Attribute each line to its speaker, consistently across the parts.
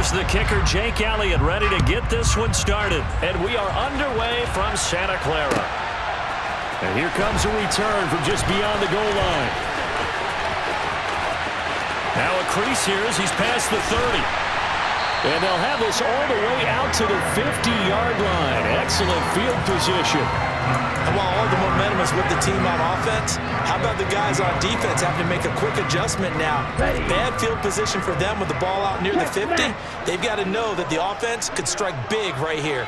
Speaker 1: Here's the kicker, Jake Elliott, ready to get this one started. And we are underway from Santa Clara. And here comes a return from just beyond the goal line. Now a crease here as he's past the 30. And they'll have this all the way out to the 50-yard line. Excellent field position.
Speaker 2: And while all the momentum is with the team on offense, how about the guys on defense having to make a quick adjustment now? Bad field position for them with the ball out near the 50. They've got to know that the offense could strike big right here.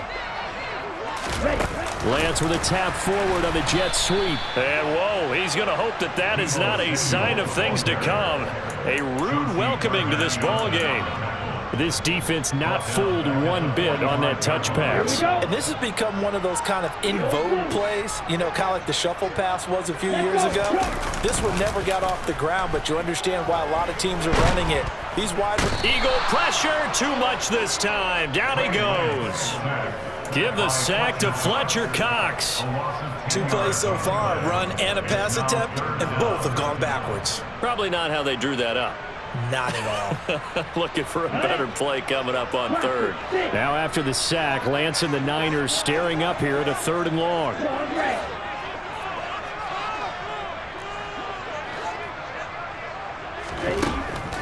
Speaker 1: Lance with a tap forward on the jet sweep. And whoa, he's going to hope that that is not a sign of things to come. A rude welcoming to this ball game. This defense not fooled one bit on that touch pass.
Speaker 2: And this has become one of those kind of in vogue plays, you know, kind of like the shuffle pass was a few years ago. This one never got off the ground, but you understand why a lot of teams are running it. These wide...
Speaker 1: Eagle pressure, too much this time. Down he goes. Give the sack to Fletcher Cox.
Speaker 2: 2 plays so far, run and a pass attempt, and both have gone backwards.
Speaker 1: Probably not how they drew that up.
Speaker 2: Not at all.
Speaker 1: Looking for a better play coming up on third. Now after the sack, Lance and the Niners staring up here at a 3rd and long.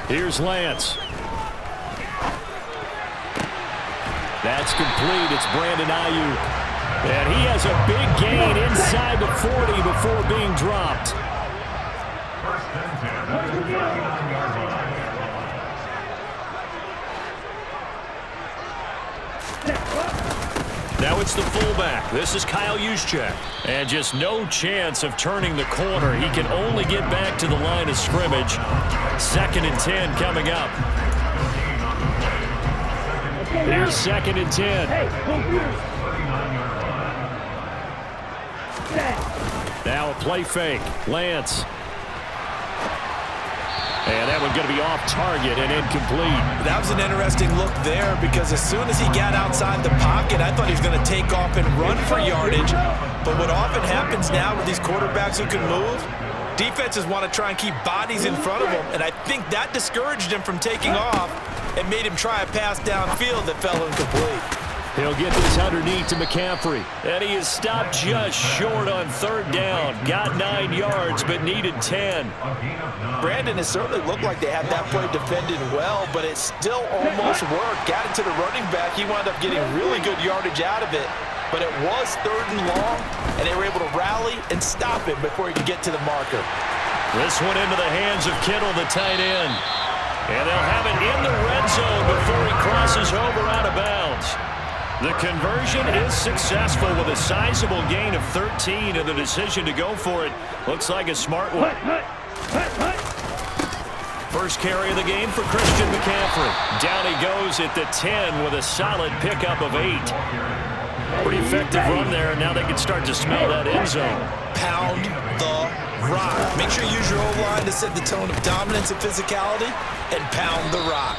Speaker 1: Here's Lance. That's complete. It's Brandon Ayuk. And he has a big gain inside the 40 before being dropped. Now it's the fullback. This is Kyle Juszczyk. And just no chance of turning the corner. He can only get back to the line of scrimmage. 2nd and 10 coming up. Here's 2nd and 10. Now a play fake. Lance. And that one going to be off target and incomplete.
Speaker 2: That was an interesting look there because as soon as he got outside the pocket, I thought he was going to take off and run for yardage. But what often happens now with these quarterbacks who can move, defenses want to try and keep bodies in front of them. And I think that discouraged him from taking off and made him try a pass downfield that fell incomplete.
Speaker 1: He'll get this underneath to McCaffrey. And he is stopped just short on 3rd down. Got 9 yards, but needed 10.
Speaker 2: Brandon, it certainly looked like they had that play defended well, but it still almost worked. Got it to the running back. He wound up getting really good yardage out of it. But it was 3rd and long, and they were able to rally and stop him before he could get to the marker.
Speaker 1: This one into the hands of Kittle, the tight end. And they'll have it in the red zone before he crosses over out of bounds. The conversion is successful with a sizable gain of 13, and the decision to go for it looks like a smart one. First carry of the game for Christian McCaffrey. Down he goes at the 10 with a solid pickup of 8. Pretty effective run there, and now they can start to smell that end zone.
Speaker 2: Pound the rock. Make sure you use your O-line to set the tone of dominance and physicality, and pound the rock.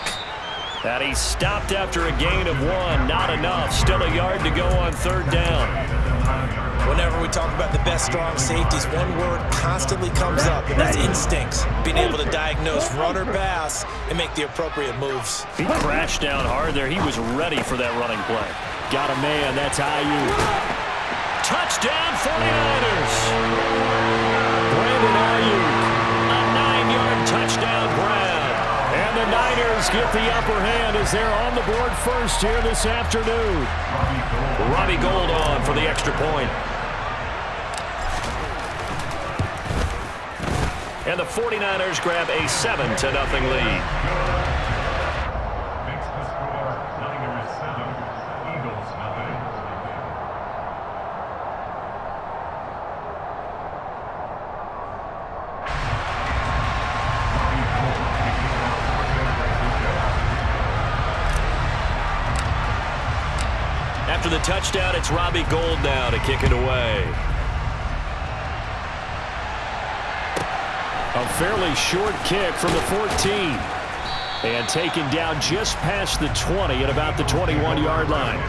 Speaker 1: And he stopped after a gain of 1. Not enough. Still a yard to go on 3rd down.
Speaker 2: Whenever we talk about the best strong safeties, one word constantly comes up, and that's instincts. Being able to diagnose run or pass and make the appropriate moves.
Speaker 1: He crashed down hard there. He was ready for that running play. Got a man. That's Ayuk. Touchdown 49ers. Brandon Ayuk. A 9-yard touchdown grab. And the Niners get the upper hand as they're on the board first here this afternoon. Robbie Gould on for the extra point. And the 49ers grab a 7-0 lead. After the touchdown, it's Robbie Gould now to kick it away. A fairly short kick from the 14. And taken down just past the 20 at about the 21-yard line.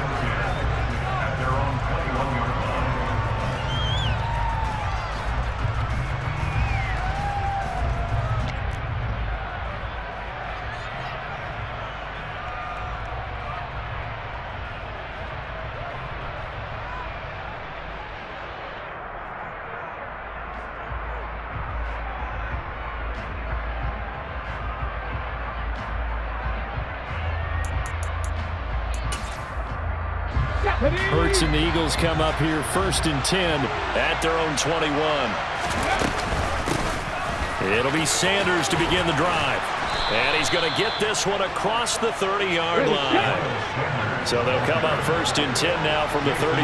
Speaker 1: Hurts and the Eagles come up here 1st and 10 at their own 21. It'll be Sanders to begin the drive. And he's going to get this one across the 30-yard line. So they'll come up 1st and 10 now from the 33.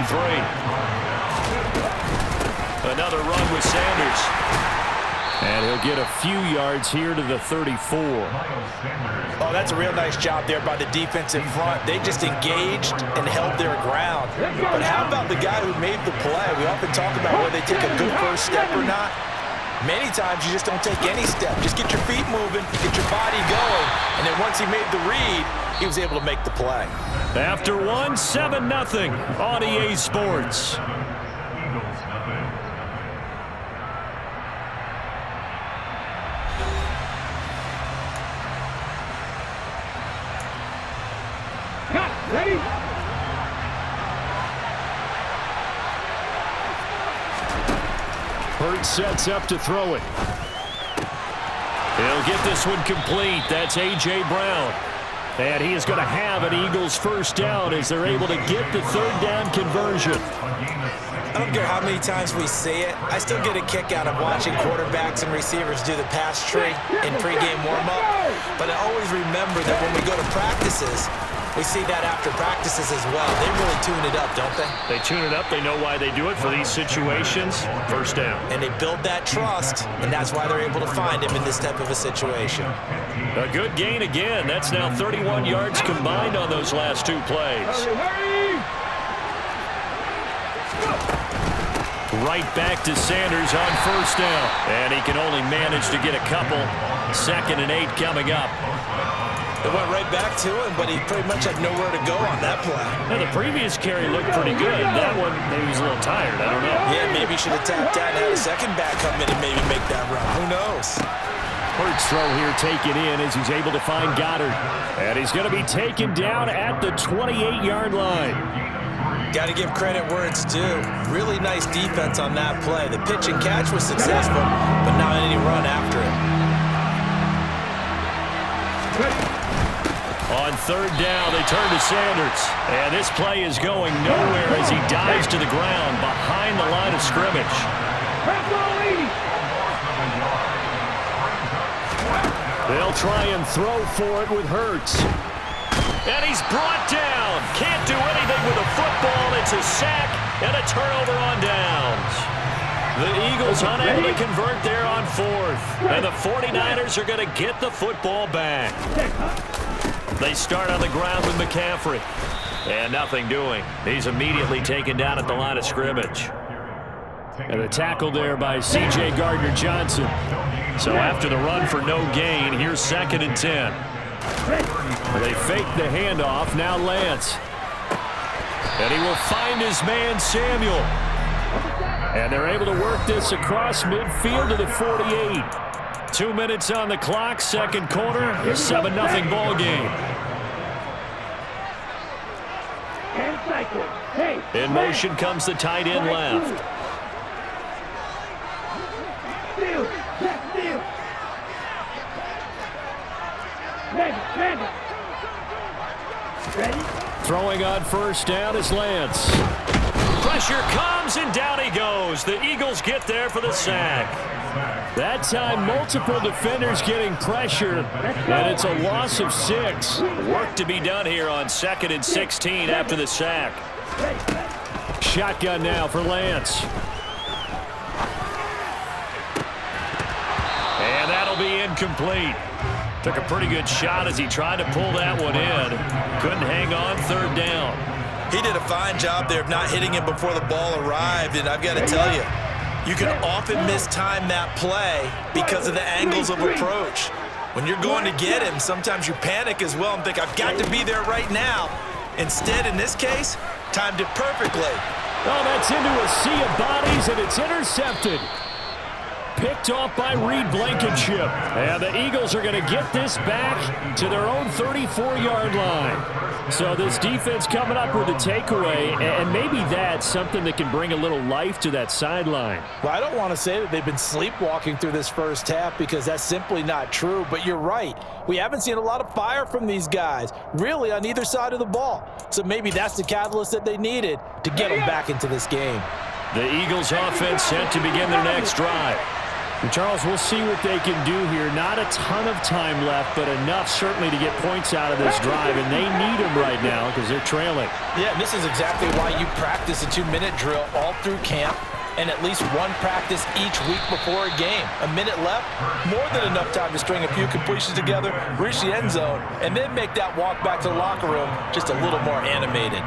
Speaker 1: Another run with Sanders. And he'll get a few yards here to the 34.
Speaker 2: Oh, that's a real nice job there by the defensive front. They just engaged and held their ground. But how about the guy who made the play? We often talk about whether they take a good first step or not. Many times you just don't take any step. Just get your feet moving, get your body going. And then once he made the read, he was able to make the play.
Speaker 1: After one, 7-0 on EA Sports.
Speaker 3: Ready?
Speaker 1: Hurts sets up to throw it. He'll get this one complete. That's A.J. Brown. And he is going to have an Eagles first down as they're able to get the 3rd down conversion.
Speaker 2: I don't care how many times we say it, I still get a kick out of watching quarterbacks and receivers do the pass tree in pregame warm-up. But I always remember that when we go to practices, we see that after practices as well. They really tune it up, don't they?
Speaker 1: They tune it up. They know why they do it for these situations. First down.
Speaker 2: And they build that trust, and that's why they're able to find him in this type of a situation.
Speaker 1: A good gain again. That's now 31 yards combined on those last 2 plays. Right back to Sanders on first down. And he can only manage to get a couple. 2nd and 8 coming up.
Speaker 2: It went right back to him, but he pretty much had nowhere to go on that play.
Speaker 1: Now, the previous carry looked pretty good. That one, maybe he was a little tired. I don't know.
Speaker 2: Yeah, maybe he should have tapped out and had a second back come in and maybe make that run. Who knows?
Speaker 1: Hurts throw here taken in as he's able to find Goddard. And he's going to be taken down at the 28-yard line.
Speaker 2: Got to give credit where it's due. Really nice defense on that play. The pitch and catch was successful, but not any run after it.
Speaker 1: On 3rd down, they turn to Sanders. And this play is going nowhere as he dives to the ground behind the line of scrimmage. They'll try and throw for it with Hurts. And he's brought down. Can't do anything with a football. It's a sack and a turnover on downs. The Eagles unable to convert there on 4th. And the 49ers are going to get the football back. They start on the ground with McCaffrey. And nothing doing. He's immediately taken down at the line of scrimmage. And a tackle there by C.J. Gardner-Johnson. So after the run for no gain, here's 2nd and 10. They fake the handoff. Now Lance. And he will find his man Samuel. And they're able to work this across midfield to the 48. 2 minutes on the clock, 2nd quarter, a 7-0 ball game. In motion comes the tight end left. Throwing on first down is Lance. Pressure comes and down he goes. The Eagles get there for the sack. That time, multiple defenders getting pressure, and it's a loss of 6. Work to be done here on 2nd and 16 after the sack. Shotgun now for Lance. And that'll be incomplete. Took a pretty good shot as he tried to pull that one in. Couldn't hang on 3rd down.
Speaker 2: He did a fine job there of not hitting him before the ball arrived, and I've got to tell you, you can often mistime that play because of the angles of approach. When you're going to get him, sometimes you panic as well and think, I've got to be there right now. Instead, in this case, timed it perfectly.
Speaker 1: Oh, that's into a sea of bodies, and it's intercepted. Picked off by Reed Blankenship. And the Eagles are going to get this back to their own 34-yard line. So this defense coming up with a takeaway, and maybe that's something that can bring a little life to that sideline.
Speaker 2: Well, I don't want to say that they've been sleepwalking through this first half because that's simply not true, but you're right. We haven't seen a lot of fire from these guys, really on either side of the ball. So maybe that's the catalyst that they needed to get them back into this game.
Speaker 1: The Eagles offense set to begin their next drive. And Charles, we'll see what they can do here. Not a ton of time left, but enough certainly to get points out of this drive, and they need them right now because they're trailing.
Speaker 2: Yeah, and this is exactly why you practice a 2-minute drill all through camp and at least one practice each week before a game. A minute left, more than enough time to string a few completions together, reach the end zone, and then make that walk back to the locker room just a little more animated.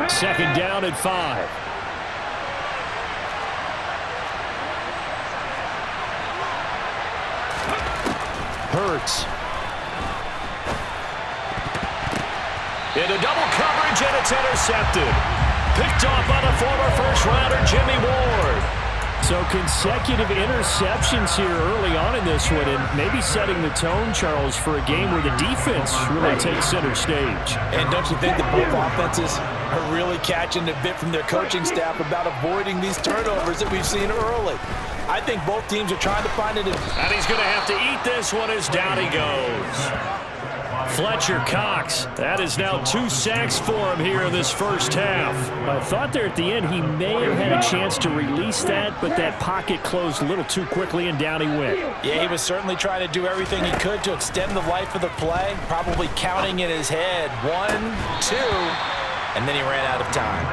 Speaker 1: Second down and 5. Hurts. Into double coverage, and it's intercepted. Picked off by the former first-rounder Jimmy Ward. So consecutive interceptions here early on in this one, and maybe setting the tone, Charles, for a game where the defense really takes center stage.
Speaker 2: And don't you think that both offenses are really catching a bit from their coaching staff about avoiding these turnovers that we've seen early? I think both teams are trying to find it.
Speaker 1: And he's going to have to eat this one as down he goes. Fletcher Cox. That is now 2 sacks for him here in this first half. I thought there at the end he may have had a chance to release that, but that pocket closed a little too quickly and down he went.
Speaker 2: Yeah, he was certainly trying to do everything he could to extend the life of the play, probably counting in his head 1, 2, and then he ran out of time.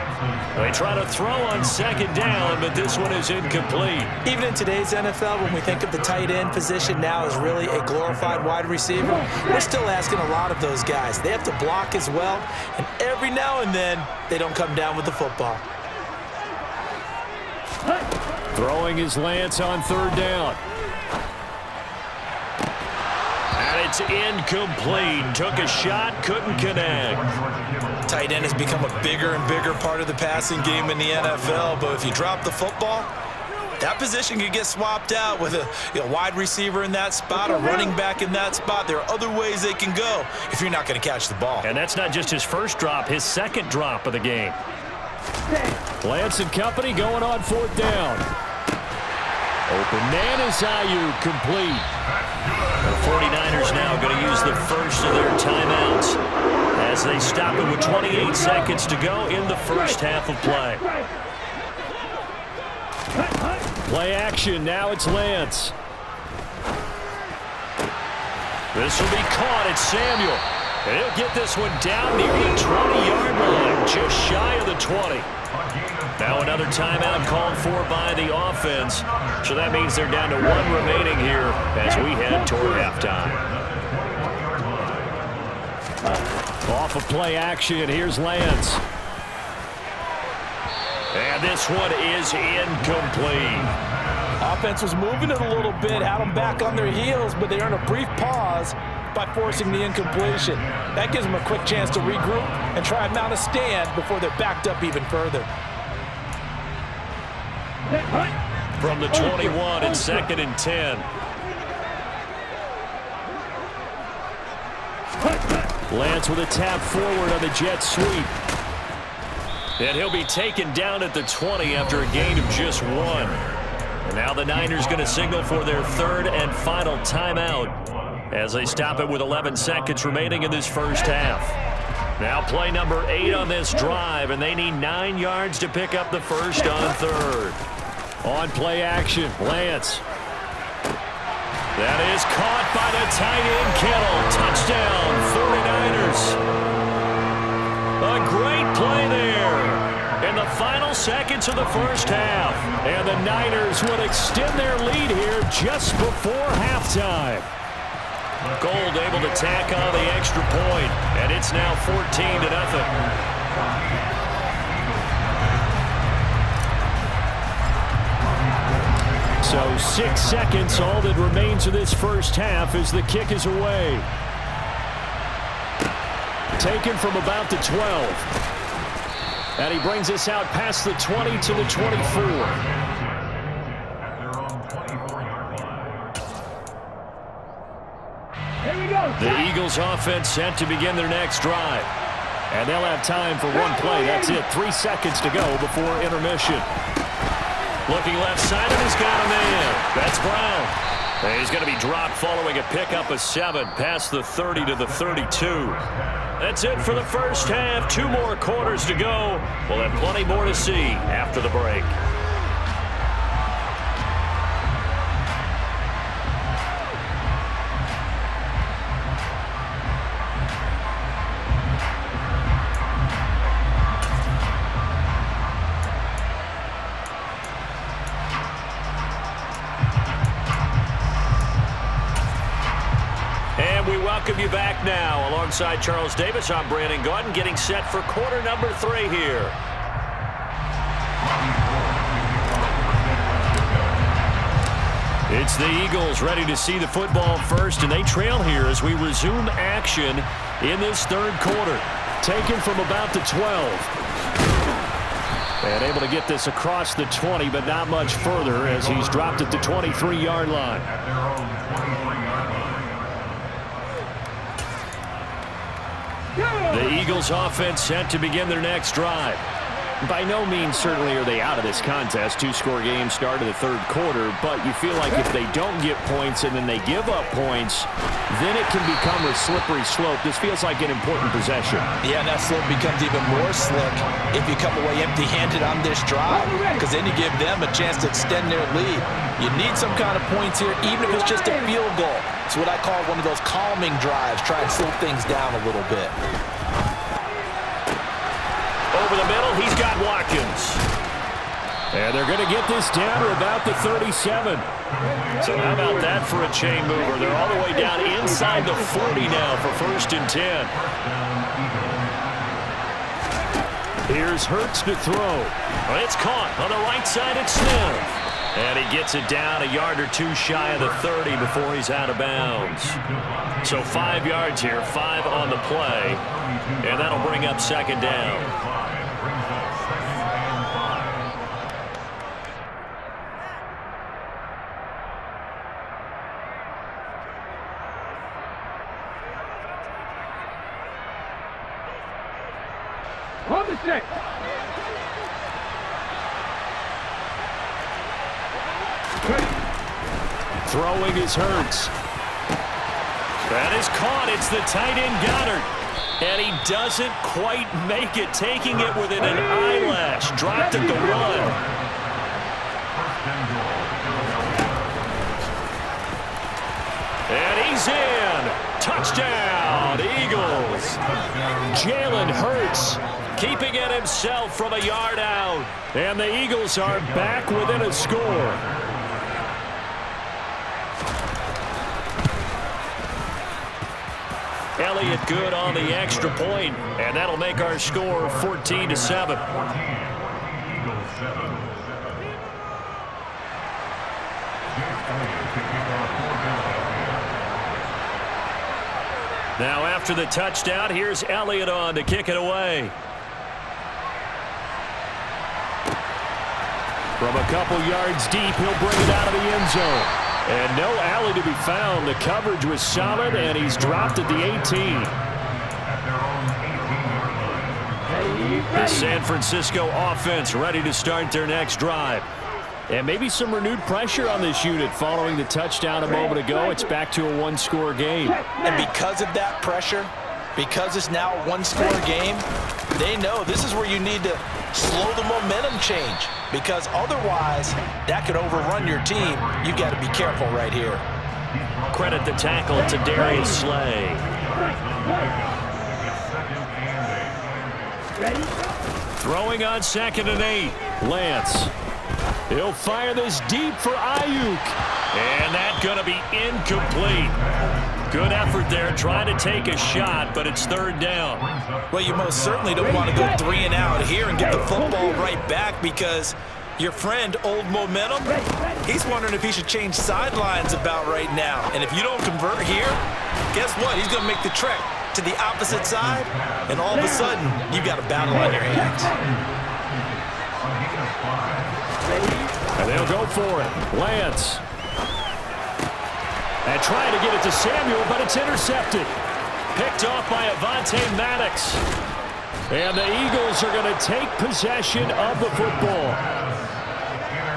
Speaker 1: They try to throw on second down, but this one is incomplete.
Speaker 2: Even in today's NFL, when we think of the tight end position now as really a glorified wide receiver, we're still asking a lot of those guys. They have to block as well, and every now and then, they don't come down with the football.
Speaker 1: Throwing is Lance on third down. And it's incomplete. Took a shot, couldn't connect.
Speaker 2: Tight end has become a bigger and bigger part of the passing game in the NFL, but if you drop the football, that position can get swapped out with a wide receiver in that spot, a running back in that spot. There are other ways they can go if you're not going to catch the ball.
Speaker 1: And that's not just his first drop, his second drop of the game. Lance and company going on fourth down. Open man is Ayuk, complete. The 49ers now going to use the first of their timeouts as they stop it with 28 seconds to go in the first half of play. Play action, now it's Lance. This will be caught, it's Samuel. And he'll get this one down near the 20-yard line, just shy of the 20. Now another timeout called for by the offense. So that means they're down to 1 remaining here as we head toward halftime. Off of play action, here's Lance. And this one is incomplete.
Speaker 2: Offense was moving it a little bit, had them back on their heels, but they earned a brief pause by forcing the incompletion. That gives them a quick chance to regroup and try and mount a stand before they're backed up even further.
Speaker 1: From the 21, it's 2nd and 10. Lance with a tap forward on the jet sweep. And he'll be taken down at the 20 after a gain of just 1. And now the Niners going to signal for their third and final timeout as they stop it with 11 seconds remaining in this first half. Now play number 8 on this drive, and they need 9 yards to pick up the first on third. On play action, Lance. That is caught by the tight end, Kittle. Touchdown, 49ers. A great play there in the final seconds of the first half. And the Niners will extend their lead here just before halftime. Gold able to tack on the extra point, and it's now 14-0. So 6 seconds, all that remains of this first half as the kick is away. Taken from about the 12. And he brings us out past the 20 to the 24. The Eagles offense set to begin their next drive. And they'll have time for one play. That's it. 3 seconds to go before intermission. Looking left side, and he's got a man. That's Brown. And he's going to be dropped following a pickup of 7 past the 30 to the 32. That's it for the first half. 2 more quarters to go. We'll have plenty more to see after the break. Welcome you back now. Alongside Charles Davis, I'm Brandon Gaudin, getting set for quarter number 3 here. It's the Eagles ready to see the football first, and they trail here as we resume action in this third quarter. Taken from about the 12. And able to get this across the 20, but not much further as he's dropped at the 23-yard line. The Eagles offense set to begin their next drive. By no means certainly are they out of this contest. 2-score game start of the third quarter, but you feel like if they don't get points and then they give up points, then it can become a slippery slope. This feels like an important possession. Yeah, and that slope becomes even more slick if you come away empty-handed on this drive, because then you give them a chance to extend their lead. You need some kind of points here, even if it's just a field goal. It's what I call one of those calming drives. Try and slow things down a little bit. Over the middle, he's got Watkins. And they're going to get this down to about the 37. So how about that for a chain mover? They're all the way down inside the 40 now for 1st and 10. Here's Hurts to throw. It's caught on the right side at Smith. And he gets it down a yard or 2 shy of the 30 before he's out of bounds. So 5 yards here, 5 on the play. And that'll bring up 2nd down.
Speaker 3: On the set.
Speaker 1: Throwing is Hurts. That is caught. It's the tight end Goddard. And he doesn't quite make it, taking it within an eyelash. Dropped at the run. And he's in. Touchdown, Eagles. Jalen Hurts keeping it himself from a yard out. And the Eagles are back within a score. Elliott good on the extra point, and that'll make our score 14-7. Now after the touchdown, here's Elliott on to kick it away. From a couple yards deep, he'll bring it out of the end zone. And no alley to be found. The coverage was solid, and he's dropped at the 18. The San Francisco offense ready to start their next drive. And maybe some renewed pressure on this unit following the touchdown a moment ago. It's back to a 1-score game.
Speaker 2: And because of that pressure, because it's now a 1-score game, they know this is where you need to slow the momentum change, because otherwise that could overrun your team. You've got to be careful right here.
Speaker 1: Credit the tackle to Darius Slay. Throwing on 2nd and 8. Lance. He'll fire this deep for Ayuk. And that's going to be incomplete. Good effort there trying to take a shot, but it's 3rd down.
Speaker 2: Well, you most certainly don't want to go 3 and out here and get the football right back, because your friend, Old Momentum, he's wondering if he should change sidelines about right now. And if you don't convert here, guess what? He's going to make the trek to the opposite side, and all of a sudden, you've got a battle on your hands.
Speaker 1: And they'll go for it. Lance. And trying to get it to Samuel, but it's intercepted. Picked off by Avonte Maddox. And the Eagles are going to take possession of the football.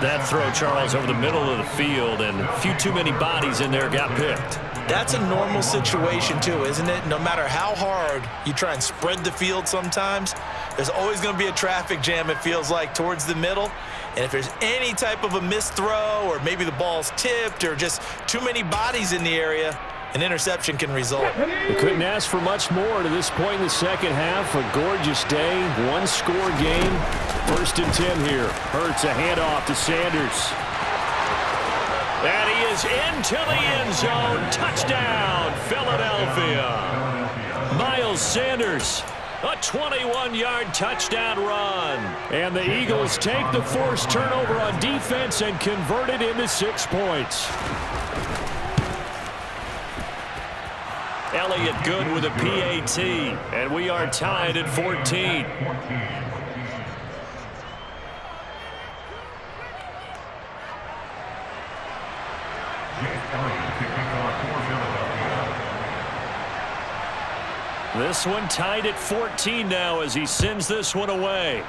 Speaker 1: That throw, Charles, over the middle of the field, and a few too many bodies in there got picked.
Speaker 2: That's a normal situation, too, isn't it? No matter how hard you try and spread the field sometimes, there's always going to be a traffic jam, it feels like, towards the middle. And if there's any type of a missed throw or maybe the ball's tipped or just too many bodies in the area, an interception can result.
Speaker 1: They couldn't ask for much more to this point in the second half. A gorgeous day, one-score game. 1st and 10 here. Hurts a handoff to Sanders. And he is into the end zone. Touchdown, Philadelphia. Miles Sanders, a 21-yard touchdown run. And the Eagles take the forced turnover on defense and convert it into 6 points. Elliott good with a PAT, and we are tied at 14. This one tied at 14 now as he sends this one away.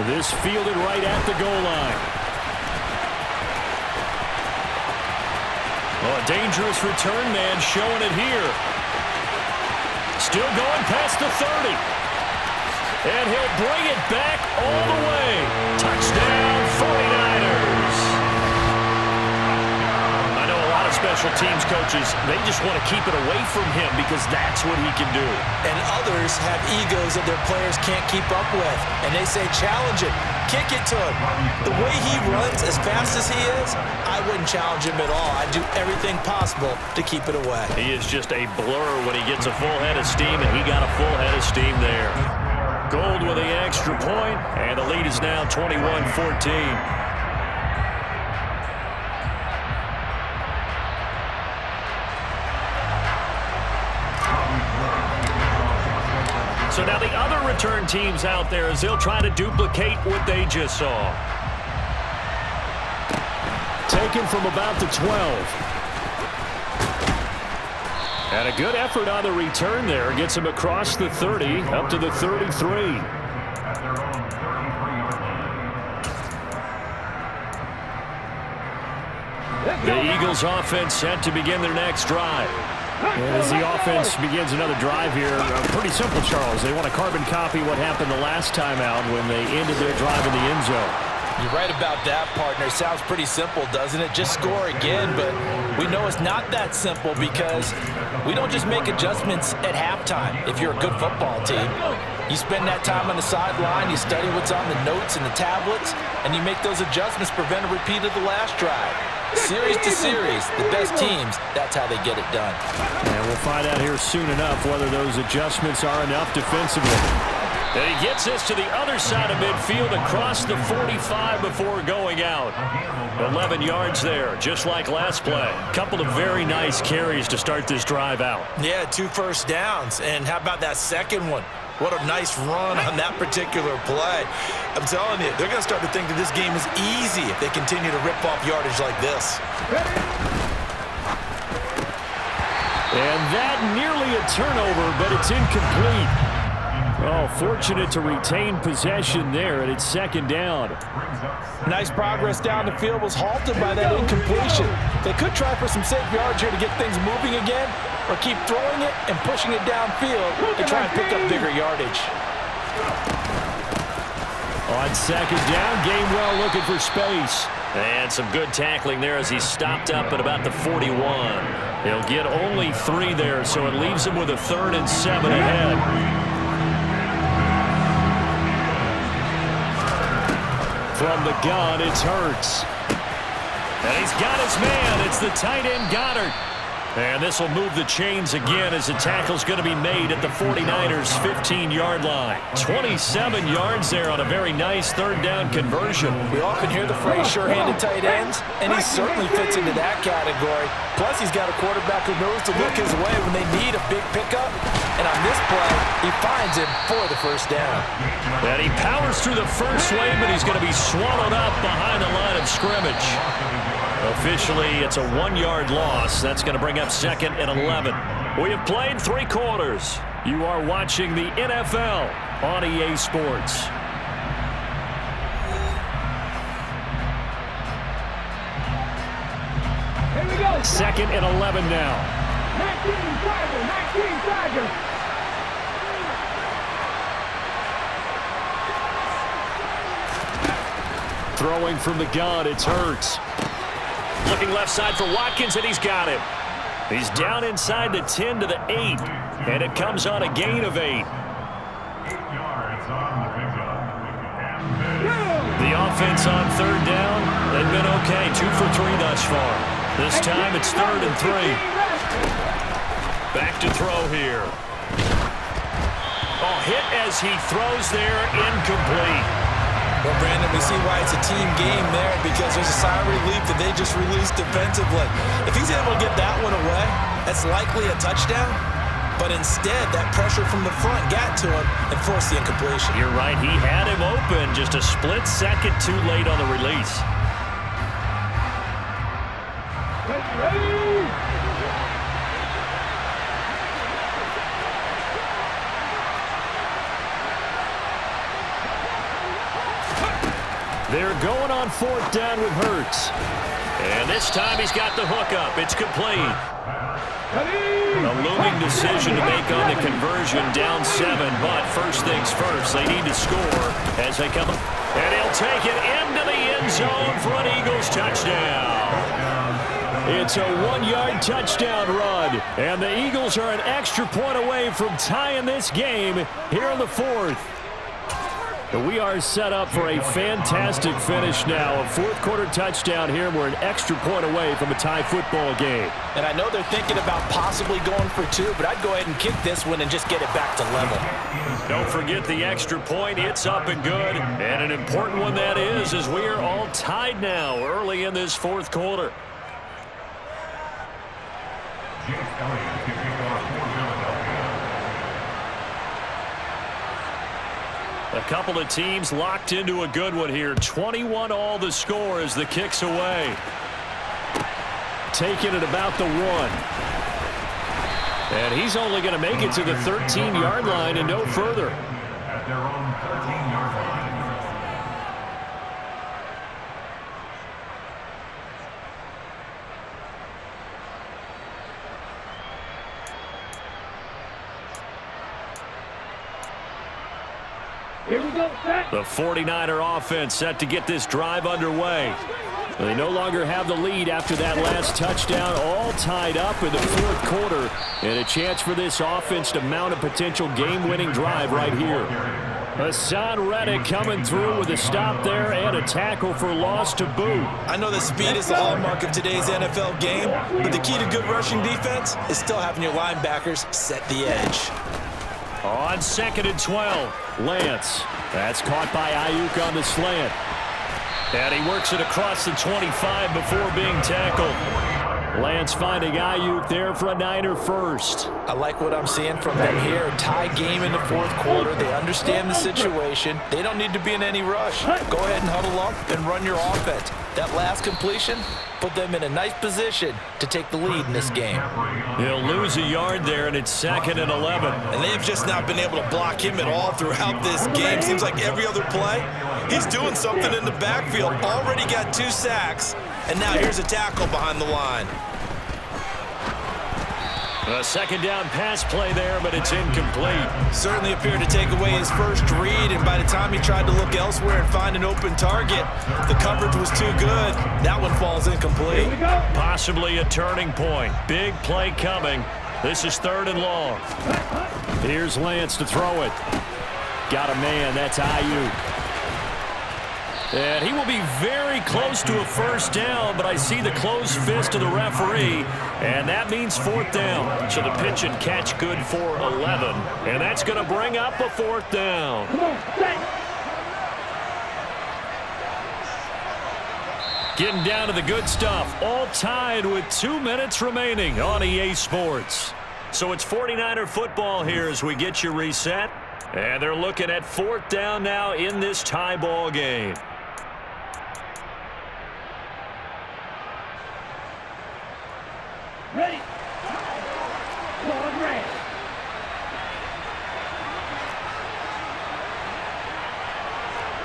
Speaker 1: This fielded right at the goal line. Oh, a dangerous return man showing it here. Still going past the 30. And he'll bring it back all the way. Touchdown, 49ers. I know a lot of special teams coaches, they just want to keep it away from him because that's what he can do.
Speaker 2: And others have egos that their players can't keep up with. And they say, challenge it. Kick it to him. The way he runs as fast as he is, I wouldn't challenge him at all. I'd do everything possible to keep it away.
Speaker 1: He is just a blur when he gets a full head of steam, and he got a full head of steam there. Gold with the extra point, and the lead is now 21-14. So now the other return teams out there as they'll try to duplicate what they just saw. Taken from about the 12. And a good effort on the return there. Gets him across the 30, up to the 33. The Eagles offense set to begin their next drive. And as the offense begins another drive here, pretty simple, Charles. They want to carbon copy what happened the last time out when they ended their drive in the end zone.
Speaker 2: You're right about that, partner. Sounds pretty simple, doesn't it? Just score again, but we know it's not that simple because we don't just make adjustments at halftime if you're a good football team. You spend that time on the sideline, you study what's on the notes and the tablets, and you make those adjustments, prevent a repeat of the last drive. Series to series, the best teams, that's how they get it done.
Speaker 1: And we'll find out here soon enough whether those adjustments are enough defensively. And he gets this to the other side of midfield across the 45 before going out. 11 yards there, just like last play. Couple of very nice carries to start this drive out.
Speaker 2: Yeah, 2 first downs. And how about that second one? What a nice run on that particular play. I'm telling you, they're going to start to think that this game is easy if they continue to rip off yardage like this.
Speaker 1: And that nearly a turnover, but it's incomplete. Oh, fortunate to retain possession there, and it's second down.
Speaker 2: Nice progress down the field, was halted by that incompletion. They could try for some safe yards here to get things moving again, or keep throwing it and pushing it downfield to try and pick up bigger yardage.
Speaker 1: On second down, Gainwell looking for space. And some good tackling there as he stopped up at about the 41. He'll get only 3 there, so it leaves him with a 3rd and 7 ahead. From the gun, it's Hurts. And he's got his man. It's the tight end, Goddard. And this will move the chains again as the tackle's going to be made at the 49ers' 15-yard line. 27 yards there on a very nice third down conversion.
Speaker 2: We often hear the phrase sure-handed tight ends, and he certainly fits into that category. Plus, he's got a quarterback who knows to look his way when they need a big pickup. And on this play, he finds him for the first down.
Speaker 1: And he powers through the first wave, but he's going to be swallowed up behind the line of scrimmage. Officially, it's a 1-yard loss. That's going to bring up 2nd and 11. We have played 3 quarters. You are watching the NFL on EA Sports.
Speaker 3: Here we go.
Speaker 1: 2nd and 11 now.
Speaker 3: 19 Tigers.
Speaker 1: Throwing from the gun, it's Hurts. Looking left side for Watkins, and he's got him. He's down inside the 10 to the 8, and it comes on a gain of 8. The offense on third down, they've been okay, 2 for 3 thus far. This time it's 3rd and 3. Back to throw here. Oh, hit as he throws there, incomplete.
Speaker 2: Well, Brandon, we see why it's a team game there because there's a sigh of relief that they just released defensively. If he's able to get that one away, that's likely a touchdown. But instead, that pressure from the front got to him and forced the incompletion.
Speaker 1: You're right. He had him open just a split second too late on the release. They're going on 4th down with Hurts. And this time he's got the hook up. It's complete. A looming decision to make on the conversion, down 7. But first things first, they need to score as they come up. And he'll take it into the end zone for an Eagles touchdown. It's a 1-yard touchdown run. And the Eagles are an extra point away from tying this game here in the 4th. We are set up for a fantastic finish now. A 4th quarter touchdown here. We're an extra point away from a tie football game.
Speaker 2: And I know they're thinking about possibly going for 2, but I'd go ahead and kick this one and just get it back to level.
Speaker 1: Don't forget the extra point. It's up and good. And an important one that is, as we are all tied now early in this 4th quarter. A couple of teams locked into a good one here. 21 all the score as the kick's away. Taking it about the 1. And he's only going to make it to the 13-yard line and no further.
Speaker 4: At their own 13-yard line.
Speaker 3: Here we go, set.
Speaker 1: The 49er offense set to get this drive underway. They no longer have the lead after that last touchdown, all tied up in the 4th quarter, and a chance for this offense to mount a potential game-winning drive right here. Hassan Reddick coming through with a stop there and a tackle for loss to boot.
Speaker 2: I know that speed is the hallmark of today's NFL game, but the key to good rushing defense is still having your linebackers set the edge.
Speaker 1: On 2nd and 12, Lance. That's caught by Ayuk on the slant. And he works it across the 25 before being tackled. Lance finding Ayuk there for a Niner first.
Speaker 2: I like what I'm seeing from them here. A tie game in the 4th quarter. They understand the situation. They don't need to be in any rush. Go ahead and huddle up and run your offense. That last completion put them in a nice position to take the lead in this game.
Speaker 1: He'll lose a yard there, and it's 2nd and 11.
Speaker 2: And they've just not been able to block him at all throughout this game. Seems like every other play, he's doing something in the backfield. Already got 2 sacks, and now here's a tackle behind the line.
Speaker 1: A 2nd down pass play there, but it's incomplete.
Speaker 2: Certainly appeared to take away his first read, and by the time he tried to look elsewhere and find an open target, the coverage was too good. That one falls incomplete.
Speaker 3: Here we go.
Speaker 1: Possibly a turning point. Big play coming. This is 3rd and long. Here's Lance to throw it. Got a man. That's Ayuk. And he will be very close to a first down, but I see the closed fist of the referee, and that means fourth down. So the pitch and catch good for 11, and that's going to bring up a fourth down.
Speaker 3: Come on, set.
Speaker 1: Getting down to the good stuff, all tied with 2 minutes remaining on EA Sports. So it's 49er football here as we get you reset, and they're looking at fourth down now in this tie ball game.
Speaker 3: Ready. Going red.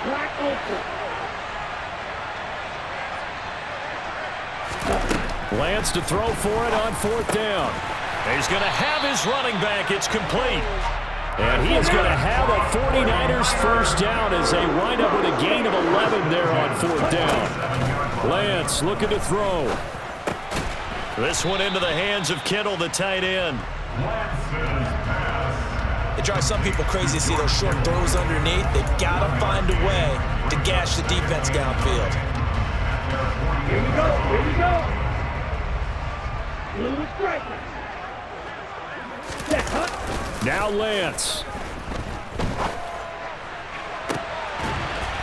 Speaker 3: Black open.
Speaker 1: Lance to throw for it on fourth down. He's going to have his running back. It's complete. And he is going to have a 49ers first down as they wind up with a gain of 11 there on fourth down. Lance looking to throw. This one into the hands of Kittle, the tight end.
Speaker 2: It drives some people crazy to see those short throws underneath. They've got to find a way to gash the defense downfield.
Speaker 3: Here we go. Here we go. Blue striker. Set, huh?
Speaker 1: Now Lance.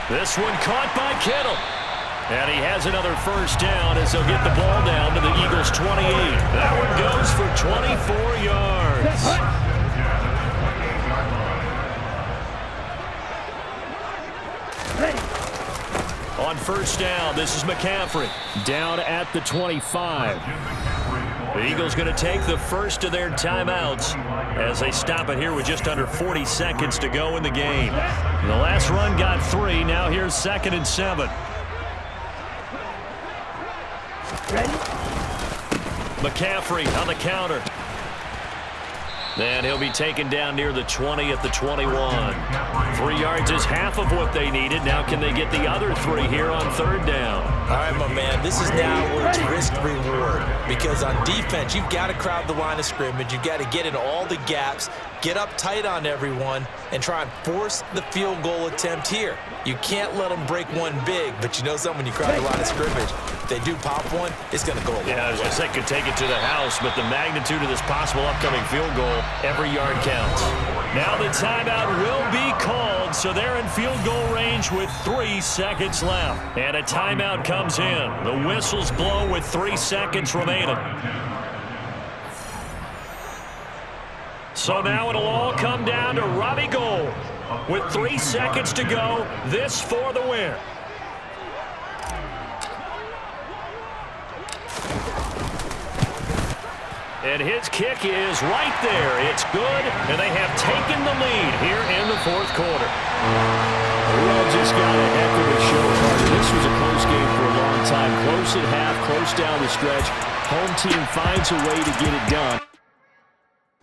Speaker 1: This one caught by Kittle. And he has another first down as they'll get the ball down to the Eagles' 28. That one goes for 24 yards.
Speaker 3: Set, huh? Ready.
Speaker 1: On first down, this is McCaffrey. Down at the 25. The Eagles going to take the first of their timeouts as they stop it here with just under 40 seconds to go in the game. The last run got 3. Now here's 2nd and 7.
Speaker 3: Ready.
Speaker 1: McCaffrey on the counter. Then he'll be taken down near the 20 at the 21. 3 yards is half of what they needed. Now can they get the other 3 here on third down?
Speaker 2: All right, my man, this is now where it's risk-reward. Because on defense, you've got to crowd the line of scrimmage. You've got to get in all the gaps, get up tight on everyone, and try and force the field goal attempt here. You can't let them break one big, but you know something, when you crowd the line of scrimmage, if they do pop one, it's going to go a long way.
Speaker 1: Yeah, I was going to say could take it to the house, but the magnitude of this possible upcoming field goal, every yard counts. Now the timeout will be called, so they're in field goal range with 3 seconds left. And a timeout comes in. The whistles blow with 3 seconds remaining. So now it'll all come down to Robbie Gould. With 3 seconds to go, this for the win. And his kick is right there. It's good, and they have taken the lead here in the fourth quarter. Well, just got a heck of a show, Carter. This was a close game for a long time. Close at half, close down the stretch. Home team finds a way to get it done.